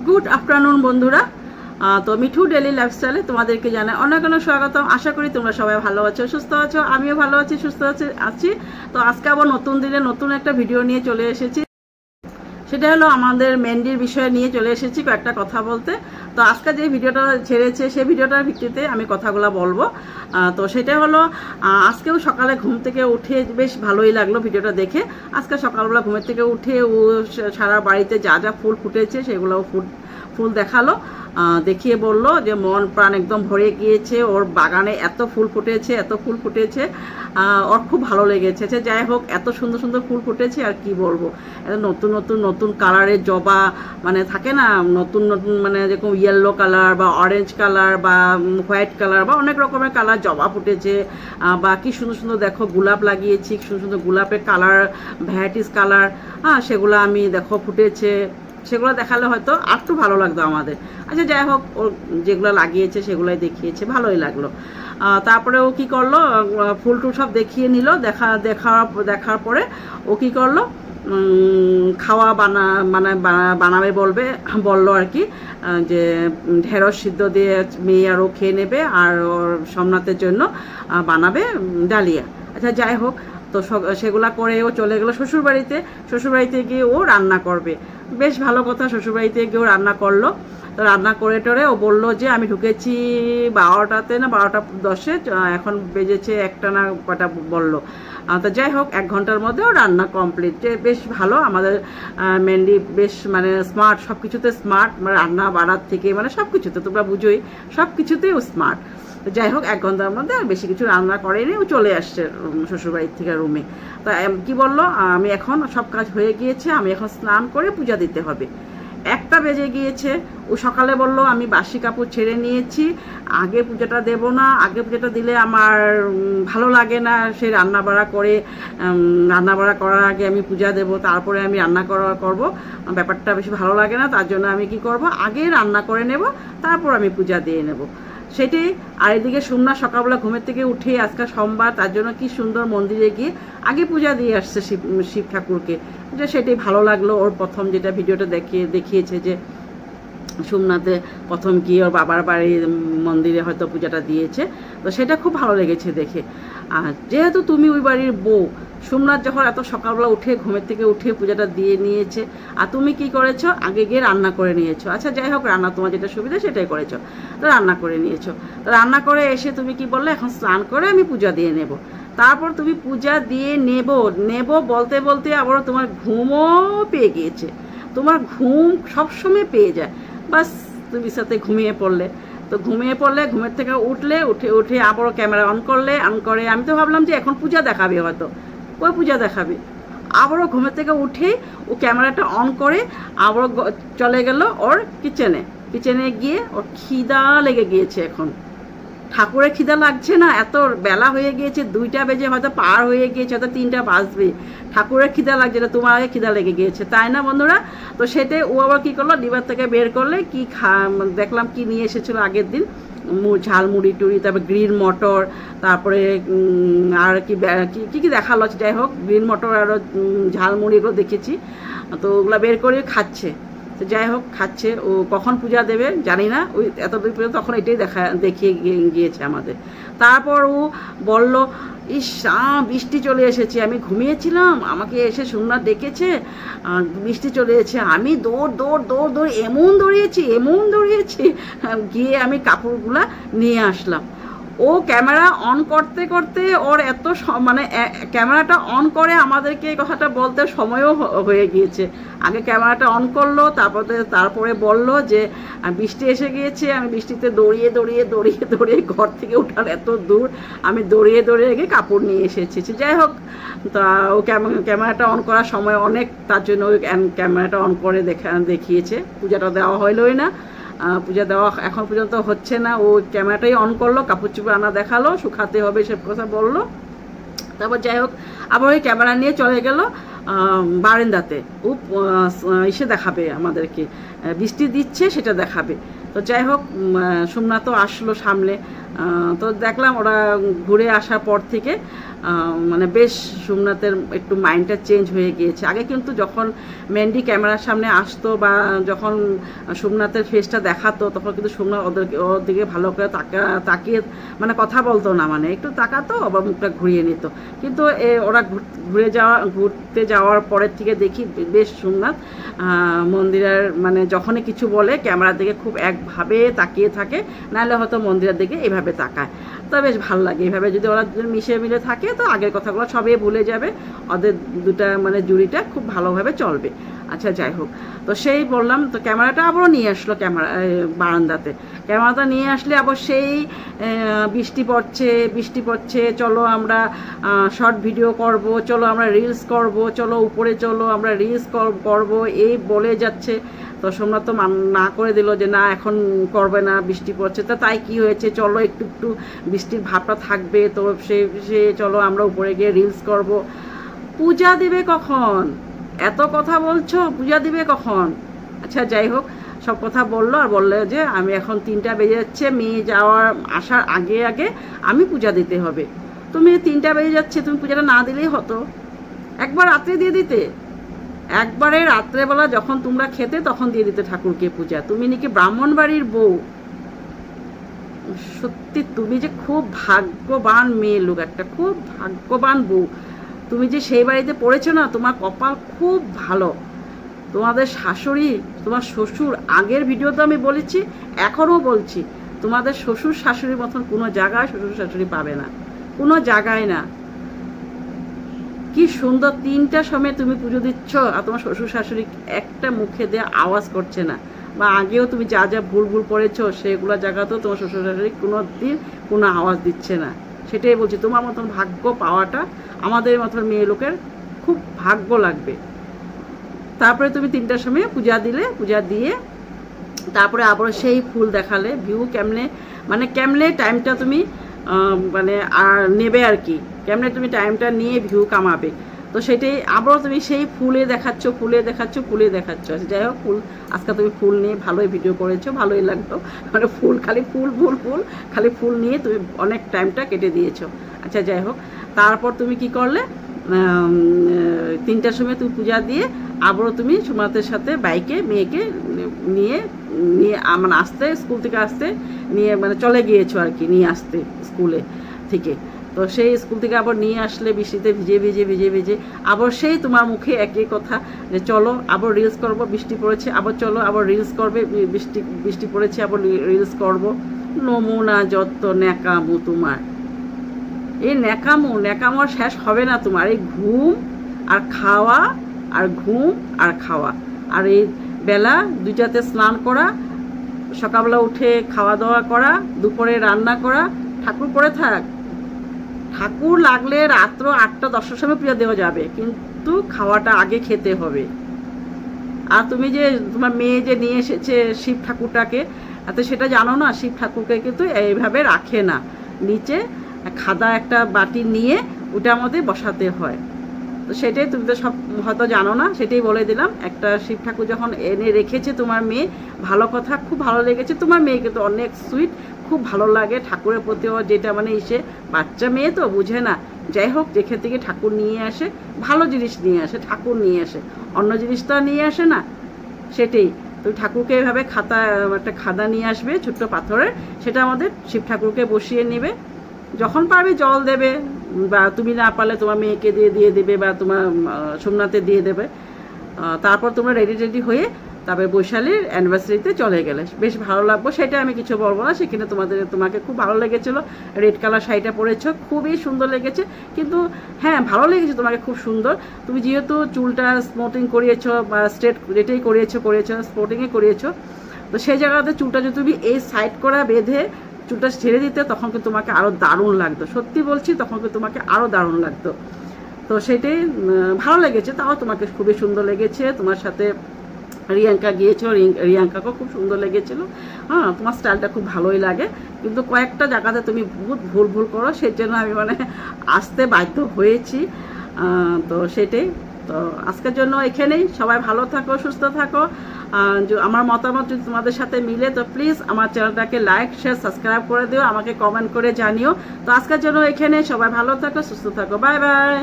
Good afternoon বন্ধুরা। তো Mithu daily লাইফস্টাইলে তোমাদেরকে জানাই অনেক অনেক স্বাগতম। আশা করি তোমরা সবাই ভালো আছো, সুস্থ আছো। আমিও ভালো আছি, সুস্থ আছি। তো আজকে আবার নতুন দিনে নতুন একটা ভিডিও নিয়ে চলে এসেছি। সেটা হলো আমাদের মেহেন্দির বিষয় নিয়ে চলে এসেছি কয়েকটা কথা বলতে। তো আজকে যে ভিডিওটা ছেড়েছে সেই ভিডিওটার ভিত্তিতে আমি কথাগুলো বলবো। তো সেটা হলো আজকেও সকালে ঘুম থেকে উঠে বেশ ভালোই লাগলো ভিডিওটা দেখে। আজকে সকালবেলা ঘুমের থেকে উঠে ও সারা বাড়িতে যা যা ফুল ফুটেছে সেগুলোও ফুল দেখালো, দেখিয়ে বললো যে মন প্রাণ একদম ভরে গিয়েছে, ওর বাগানে এত ফুল ফুটেছে, ওর খুব ভালো লেগেছে। যাই হোক, এত সুন্দর সুন্দর ফুল ফুটেছে আর কি বলবো। নতুন নতুন নতুন কালারের জবা মানে থাকে না, নতুন নতুন মানে যেরকম ইয়েলো কালার বা অরেঞ্জ কালার বা হোয়াইট কালার বা অনেক রকমের কালার জবা ফুটেছে। বা কি সুন্দর সুন্দর দেখো গোলাপ লাগিয়েছি, সুন্দর সুন্দর গোলাপের কালার, ভ্যারাইটিস কালার, সেগুলো আমি দেখো ফুটেছে। সেগুলো দেখালে হয়তো আর একটু ভালো লাগতো আমাদের। আচ্ছা যাই হোক, ও যেগুলো লাগিয়েছে সেগুলোই দেখিয়েছে, ভালোই লাগলো। তারপরে ও কি করলো, ফুল টুল সব দেখিয়ে নিল। দেখার পরে ও কি করলো, খাওয়া বানাবে বললো আর কি, যে ঢেঁড়স সিদ্ধ দিয়ে মেয়ে আর ও খেয়ে নেবে, আর ওর সোমনাথের জন্য বানাবে ডালিয়া। আচ্ছা যাই হোক, তো সেগুলা করে ও চলে গেলো শ্বশুরবাড়িতে গিয়ে ও রান্না করবে। বেশ ভালো কথা, শ্বশুরবাড়িতে গিয়ে ও রান্না করলো। তো রান্না করে টরে ও বললো যে আমি ঢুকেছি 12টাতে না 12:10, এখন বেজেছে 1টা না কটা বললো। তো যাই হোক, 1 ঘন্টার মধ্যে ও রান্না কমপ্লিট। যে বেশ ভালো, আমাদের মেহেন্দি বেশ মানে স্মার্ট, সব কিছুতে স্মার্ট, মানে রান্না বাড়ার থেকে মানে সব কিছুতে, তোমরা বুঝোই সব কিছুতেই ও স্মার্ট। তো যাই হোক, 1 ঘন্টার মধ্যে বেশি কিছু রান্না করেনি, ও চলে আসছে শ্বশুরবাড়ির থেকে রুমে। তা কি বললো, আমি এখন সব কাজ হয়ে গিয়েছে, আমি এখন স্নান করে পূজা দিতে হবে। 1টা বেজে গিয়েছে। ও সকালে বললো আমি বাসি কাপড় ছেড়ে নিয়েছি, আগে পূজাটা দেব না, আগে পূজাটা দিলে আমার ভালো লাগে না। সে রান্নাবাড়া করার আগে আমি পূজা দেব, তারপরে আমি রান্না করব, ব্যাপারটা বেশি ভালো লাগে না। তার জন্য আমি কি করব, আগে রান্না করে নেব, তারপর আমি পূজা দিয়ে নেব সেটি। আর এদিকে সোমনাথ সকালবেলা ঘুমের থেকে উঠে, আজকে সোমবার, তার জন্য কি সুন্দর মন্দিরে গিয়ে আগে পূজা দিয়ে আসছে শিব ঠাকুরকে। যে সেটাই ভালো লাগলো। ওর প্রথম যেটা ভিডিওটা দেখিয়েছে যে সোমনাথে প্রথম গিয়ে ওর বাবার বাড়ির মন্দিরে হয়তো পূজাটা দিয়েছে, তো সেটা খুব ভালো লেগেছে দেখে। আর যেহেতু তুমি ওই বাড়ির বউ, সোমনাথ যখন এত সকালবেলা উঠে ঘুমের থেকে উঠে পূজাটা দিয়ে নিয়েছে, আর তুমি কি করেছো, আগে গিয়ে রান্না করে নিয়েছো। আচ্ছা যাই হোক, রান্না তোমার যেটা সুবিধা সেটাই করেছো, তো রান্না করে নিয়েছো। তো রান্না করে এসে তুমি কি বললে, এখন স্নান করে আমি পূজা দিয়ে নেব। তারপর তুমি পূজা দিয়ে নেব বলতে বলতে আবারও তোমার ঘুমও পেয়ে গিয়েছে। তোমার ঘুম সবসময় পেয়ে যায়, বাস তুমি সাথে ঘুমিয়ে পড়লে। তো ঘুমের থেকে উঠে আবারও ক্যামেরা অন করে আমি তো ভাবলাম যে এখন পূজা দেখাবে, হয়তো ওই পূজা দেখাবে। আবারও ঘুমের থেকে উঠেই ও ক্যামেরাটা অন করে আবারও চলে গেল ওর কিচেনে গিয়ে ওর খিদা লেগে গিয়েছে। এখন ঠাকুরের খিদা লাগছে না, এত বেলা হয়ে গিয়েছে, 2টা বেজে হয়তো পার হয়ে গিয়েছে, হয়তো 3টা বাজবে। ঠাকুরের খিদা লাগছে না, তোমার আগে খিদা লেগে গিয়েছে, তাই না বন্ধুরা? তো সেটাই ও আবার কী করলো, ডিবার থেকে বের করলে কি দেখলাম কি নিয়ে এসেছিলো আগের দিন, ঝালমুড়ি টুড়ি, তারপরে গ্রিন মটর, তারপরে আর কি দেখালো। যাই হোক, গ্রিন মটর আর ঝালমুড়ি এগুলো দেখেছি, তো ওগুলো বের করে খাচ্ছে। তো যাই হোক, খাচ্ছে। ও কখন পূজা দেবে জানি না, ওই এতদিন পর্যন্ত তখন এটাই দেখিয়ে গিয়েছে আমাদের। তারপর ও বলল, ইস বৃষ্টি চলে এসেছে, আমি ঘুমিয়েছিলাম, আমাকে এসে সোমনাথ ডেকেছে, বৃষ্টি চলে এসেছে, আমি দৌড় এমন দৌড়িয়েছি, গিয়ে আমি কাপড়গুলা নিয়ে আসলাম। ও ক্যামেরা অন করতে ওর এত মানে ক্যামেরাটা অন করে আমাদেরকে এই কথাটা বলতে সময়ও হয়ে গিয়েছে। আগে ক্যামেরাটা অন করলো, তারপরে বলল যে বৃষ্টি এসে গিয়েছে, আমি বৃষ্টিতে দৌড়িয়ে ঘর থেকে উঠার এত দূর, আমি দৌড়িয়ে গিয়ে কাপড় নিয়ে এসেছি। যাই হোক, তা ও ক্যামেরাটা অন করার সময় অনেক, তার জন্য ওই ক্যামেরাটা অন করে দেখিয়েছে। পূজাটা দেওয়া হইলই না, পূজা দেওয়া এখন পর্যন্ত হচ্ছে না। ও ক্যামেরাটাই অন করলো, কাপড় চোপড় আনা দেখালো, শুকাতে হবে সব কথা বললো। তারপর যাই হোক, আবার ওই ক্যামেরা নিয়ে চলে গেল বারান্দাতে। ও এসে দেখাবে আমাদেরকে, বৃষ্টি দিচ্ছে সেটা দেখাবে। তো যাই হোক, সোমনাথও আসলো সামনে, তো দেখলাম ওরা ঘুরে আসার পর থেকে মানে বেশ সোমনাথের একটু মাইন্ডটা চেঞ্জ হয়ে গিয়েছে। আগে কিন্তু যখন মেহেন্দি ক্যামেরার সামনে আসতো বা যখন সোমনাথের ফেসটা দেখাতো তখন কিন্তু সোমনাথ ওর দিকে ভালো করে তাকিয়ে মানে কথা বলতো না, মানে একটু তাকাতো আবার মুখটা ঘুরিয়ে নিত। কিন্তু ওরা ঘুরতে যাওয়ার পরের থেকে দেখি বেশ সোমনাথ মন্দিরের মানে যখনই কিছু বলে ক্যামেরার দিকে খুব একভাবে তাকিয়ে থাকে, নাহলে হয়তো মন্দিরের দিকে এভাবে তাকায়। তো বেশ ভালো লাগে এইভাবে যদি ওরা মিশে মিলে থাকে, তো আগের কথাগুলো সবই ভুলে যাবে, ওদের দুটা মানে জুড়িটা খুব ভালোভাবে চলবে। আচ্ছা যাই হোক, তো সেই বললাম, তো ক্যামেরাটা আবারও নিয়ে আসলো বারান্দাতে। ক্যামেরাটা নিয়ে আসলে আবার সেই বৃষ্টি পড়ছে, চলো আমরা শর্ট ভিডিও করব, চলো আমরা রিলস করব, চলো উপরে চলো আমরা রিলস করব, এই বলে যাচ্ছে। তো সোমনাথ তো না করে দিল যে না এখন করবে না, বৃষ্টি পড়ছে। তা তাই কি হয়েছে, চলো একটু বৃষ্টির ভাবটা থাকবে, তো সে চলো আমরা উপরে গিয়ে রিলস করব। পূজা দিবে কখন? এত কথা বলছো, পূজা দিবে কখন? আচ্ছা যাই হোক, সব কথা বললো আর বললো যে আমি এখন 3টা বেজে যাচ্ছে, মেয়ে আসার আগে আমি পূজা দিতে হবে। তুমি 3টা বেজে যাচ্ছে, তুমি পূজাটা না দিলেই হতো, একবার রাত্রে দিয়ে দিতে। একবারে রাত্রেবেলা যখন তোমরা খেতে তখন দিয়ে দিতে ঠাকুরকে পূজা। তুমি নাকি ব্রাহ্মণ বাড়ির বউ, সত্যি তুমি যে খুব ভাগ্যবান মেয়ে লোক, একটা খুব ভাগ্যবান বউ। তুমি যে সেই বাড়িতে পড়েছো না, তোমার কপাল খুব ভালো। তোমাদের শাশুড়ি, তোমার শ্বশুর, আগের ভিডিওতে আমি বলেছি, এখনও বলছি, তোমাদের শ্বশুর শাশুড়ির মতন কোনো জায়গায় শ্বশুর শাশুড়ি পাবে না, কোনো জায়গায় না। কি সুন্দর 3টার সময় তুমি পুজো দিচ্ছ আর তোমার শ্বশুর শাশুড়ি একটা মুখে দিয়ে আওয়াজ করছে না, বা আগেও তুমি যা যা ভুল করেছো সেগুলো জায়গাতেও তোমার শ্বশুর শাশুড়ি কোনো দিন কোনো আওয়াজ দিচ্ছে না। সেটাই বলছি, তোমার মতন ভাগ্য পাওয়াটা আমাদের মতন মেয়ে লোকের খুব ভাগ্য লাগবে। তারপরে তুমি 3টার সময় পূজা দিলে, পূজা দিয়ে তারপরে আবার সেই ফুল দেখালে, ভিউ কেমনে টাইমটা তুমি মানে আর নেবে আর কি, কেমনে তুমি টাইমটা নিয়ে ভিউ কামাবে। তো সেটাই আবারও তুমি সেই ফুলে দেখাচ্ছ। আচ্ছা যাই হোক, আজকে তুমি ফুল নিয়ে ভালোই ভিডিও করেছো, ভালোই লাগতো, মানে খালি ফুল খালি ফুল নিয়ে তুমি অনেক টাইমটা কেটে দিয়েছো। আচ্ছা যাই হোক, তারপর তুমি কি করলে, 3টার সময় তুমি পূজা দিয়ে আবারও তুমি সোমনাথের সাথে বাইকে মেয়েকে নিয়ে মানে আসতে, স্কুল থেকে আসতে নিয়ে মানে চলে গিয়েছো আর কি, নিয়ে আসতে স্কুলে থেকে। তো সেই স্কুল থেকে আবার নিয়ে আসলে বৃষ্টিতে ভিজে আবার সেই তোমার মুখে একই কথা যে চলো আবার রিলস করব, বৃষ্টি পড়েছে, আবার চলো আবার রিলস করবে, বৃষ্টি পড়েছে আবার রিলস করব। নমুনা যত ন্যাকামো তোমার, এই ন্যাকামো শেষ হবে না তোমার। এই ঘুম আর খাওয়া আর এই বেলা 2টাতে স্নান করা, সকালবেলা উঠে খাওয়া দাওয়া করা, দুপুরে রান্না করা, ঠাকুর পড়ে থাক। ঠাকুর লাগলে রাত্র 8টা-10টার সময় পূজা দেওয়া যাবে, কিন্তু খাওয়াটা আগে খেতে হবে। আর তুমি যে তোমার মেয়ে যে নিয়ে এসেছে শিব ঠাকুরটাকে, এত সেটা জানো না, শিব ঠাকুরকে কিন্তু এইভাবে রাখে না, নিচে খাদা একটা বাটি নিয়ে ওটার মধ্যে বসাতে হয়। তো সেটাই তুমি তো সব হয়তো জানো না, সেটাই বলে দিলাম। একটা শিব ঠাকুর যখন এনে রেখেছে তোমার মেয়ে, ভালো কথা, খুব ভালো লেগেছে। তোমার মেয়ে কিন্তু অনেক সুইট, খুব ভালো লাগে ঠাকুরের প্রতিও, যেটা মানে বাচ্চা মেয়ে তো বুঝে না। যাই হোক, যেখান থেকে ঠাকুর নিয়ে আসে, ভালো জিনিস নিয়ে আসে, ঠাকুর নিয়ে আসে, অন্য জিনিসটা নিয়ে আসে না। সেটাই তুমি ঠাকুরকে এভাবে একটা খাদা নিয়ে আসবে ছোট্ট পাথরের, সেটা আমাদের শিব ঠাকুরকে বসিয়ে নেবে। যখন পারবে জল দেবে, বা তুমি না পারলে তোমার মেয়েকে দিয়ে দেবে, বা তোমার সোমনাথে দিয়ে দেবে। তারপর তোমরা রেডি হয়ে তারপরে বৈশালীর অ্যানিভার্সারিতে চলে গেলে বেশ ভালো লাগবো। সেটা আমি কিছু বলবো না, সেখানে তোমাকে খুব ভালো লেগেছিলো, রেড কালার শাড়িটা পরেছো, খুবই সুন্দর লেগেছে। কিন্তু হ্যাঁ, ভালো লেগেছে তোমাকে, খুব সুন্দর। তুমি যেহেতু চুলটা স্মোটিং করিয়েছো বা স্ট্রেট যেটাই করিয়েছো স্পোর্টিংয়ে করিয়েছো, তো সেই জায়গাতে চুলটা যদি তুমি এই সাইড করা বেঁধে চুলটা ছেড়ে দিতে, তখন কিন্তু তোমাকে আরও দারুণ লাগতো। সত্যি বলছি, তখন কিন্তু তোমাকে আরও দারুণ লাগতো। তো সেটাই ভালো লেগেছে, তাও তোমাকে খুবই সুন্দর লেগেছে। তোমার সাথে রিয়াঙ্কা গিয়েছিল, রিয়াঙ্কাকেও খুব সুন্দর লেগেছিলো। হ্যাঁ, তোমার স্টাইলটা খুব ভালোই লাগে, কিন্তু কয়েকটা জায়গাতে তুমি বহুত ভুল করো, সেই জন্য আমি মানে আসতে বাধ্য হয়েছি। তো সেটাই তো আজকের জন্য এখানেই, সবাই ভালো থাকো, সুস্থ থাকো। আমার মতামত যদি তোমাদের সাথে মিলে তো প্লিজ আমার চ্যানেলটাকে লাইক, শেয়ার, সাবস্ক্রাইব করে দিও, আমাকে কমেন্ট করে জানিও। তো আজকের জন্য এখানে, সবাই ভালো থাকো, সুস্থ থাকো, বাই বাই।